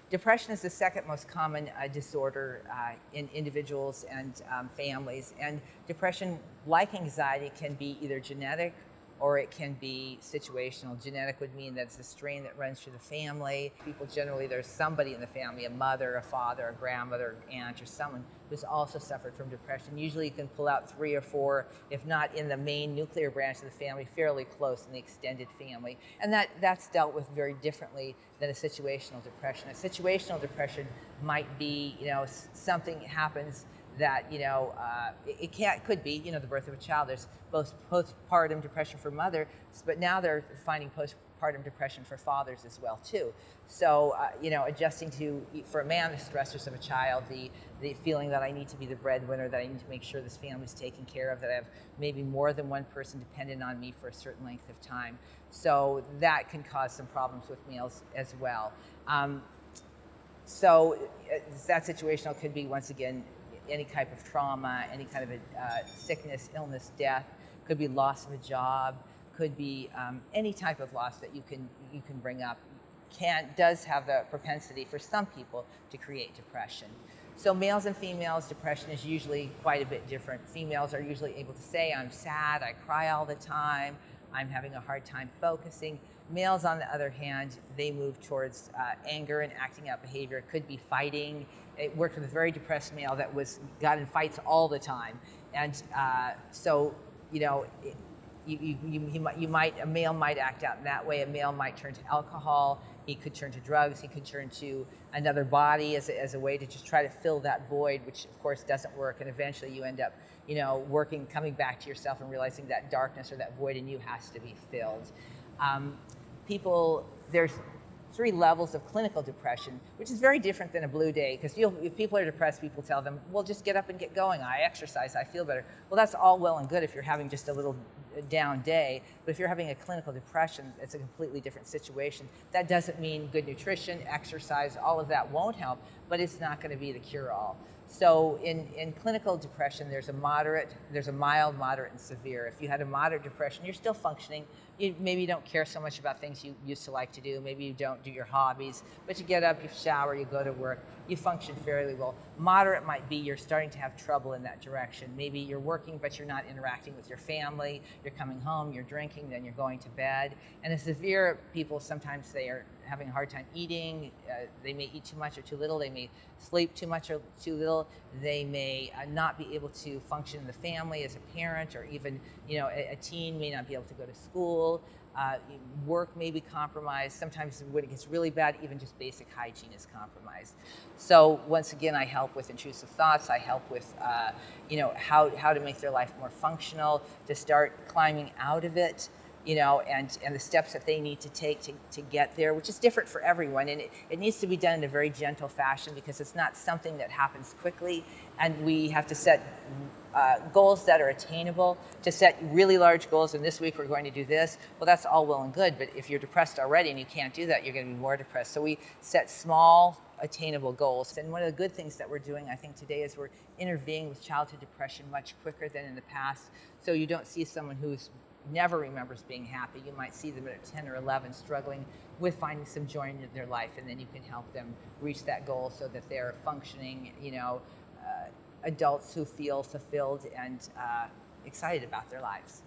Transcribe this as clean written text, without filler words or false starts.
Depression is the second most common disorder in individuals and families. And depression, like anxiety, can be either genetic or it can be situational. Genetic would mean that it's a strain that runs through the family. People generally, there's somebody in the family, a mother, a father, a grandmother, aunt, or someone who's also suffered from depression. Usually you can pull out 3 or 4, if not in the main nuclear branch of the family, fairly close in the extended family. And that's dealt with very differently than a situational depression. A situational depression might be, something happens that could be the birth of a child. There's both postpartum depression for mothers, but now they're finding postpartum depression for fathers as well too. So adjusting to, for a man, the stressors of a child, the feeling that I need to be the breadwinner, that I need to make sure this family's taken care of, that I have maybe more than one person dependent on me for a certain length of time. So that can cause some problems with males as well. So that situational could be, once again, any type of trauma, any kind of a sickness, illness, death. Could be loss of a job. Could be any type of loss that you can bring up. Does have the propensity for some people to create depression. So males and females, depression is usually quite a bit different. Females are usually able to say, I'm sad, I cry all the time, I'm having a hard time focusing. Males, on the other hand, they move towards anger and acting out behavior. It could be fighting. It worked with a very depressed male that got in fights all the time. And a male might act out in that way. A male might turn to alcohol. He could turn to drugs. He could turn to another body as a way to just try to fill that void, which of course doesn't work. And eventually you end up, coming back to yourself and realizing that darkness or that void in you has to be filled. There's 3 levels of clinical depression, which is very different than a blue day, because if people are depressed, people tell them, well, just get up and get going. I exercise, I feel better. Well, that's all well and good if you're having just a little down day, but if you're having a clinical depression, it's a completely different situation. That doesn't mean good nutrition, exercise, all of that won't help, but it's not going to be the cure-all. So in clinical depression, there's a mild, moderate, and severe. If you had a moderate depression, you're still functioning. Maybe you don't care so much about things you used to like to do. Maybe you don't do your hobbies, but you get up, you shower, you go to work, you function fairly well. Moderate might be you're starting to have trouble in that direction. Maybe you're working, but you're not interacting with your family. You're coming home, you're drinking, then you're going to bed. And the severe people, sometimes they are having a hard time eating. They may eat too much or too little. They may sleep too much or too little. They may not be able to function in the family as a parent, or even a teen may not be able to go to school. Work may be compromised. Sometimes when it gets really bad, even just basic hygiene is compromised. So once again, I help with intrusive thoughts. I help with how to make their life more functional, to start climbing out of it, and the steps that they need to take to get there, which is different for everyone. And it needs to be done in a very gentle fashion, because it's not something that happens quickly. And we have to set goals that are attainable. To set really large goals, and this week we're going to do this, well, that's all well and good, but if you're depressed already and you can't do that, you're going to be more depressed. So we set small, attainable goals. And one of the good things that we're doing, I think, today is we're intervening with childhood depression much quicker than in the past. So you don't see someone who's never remembers being happy. You might see them at 10 or 11 struggling with finding some joy in their life, and then you can help them reach that goal so that they're functioning, adults who feel fulfilled and excited about their lives.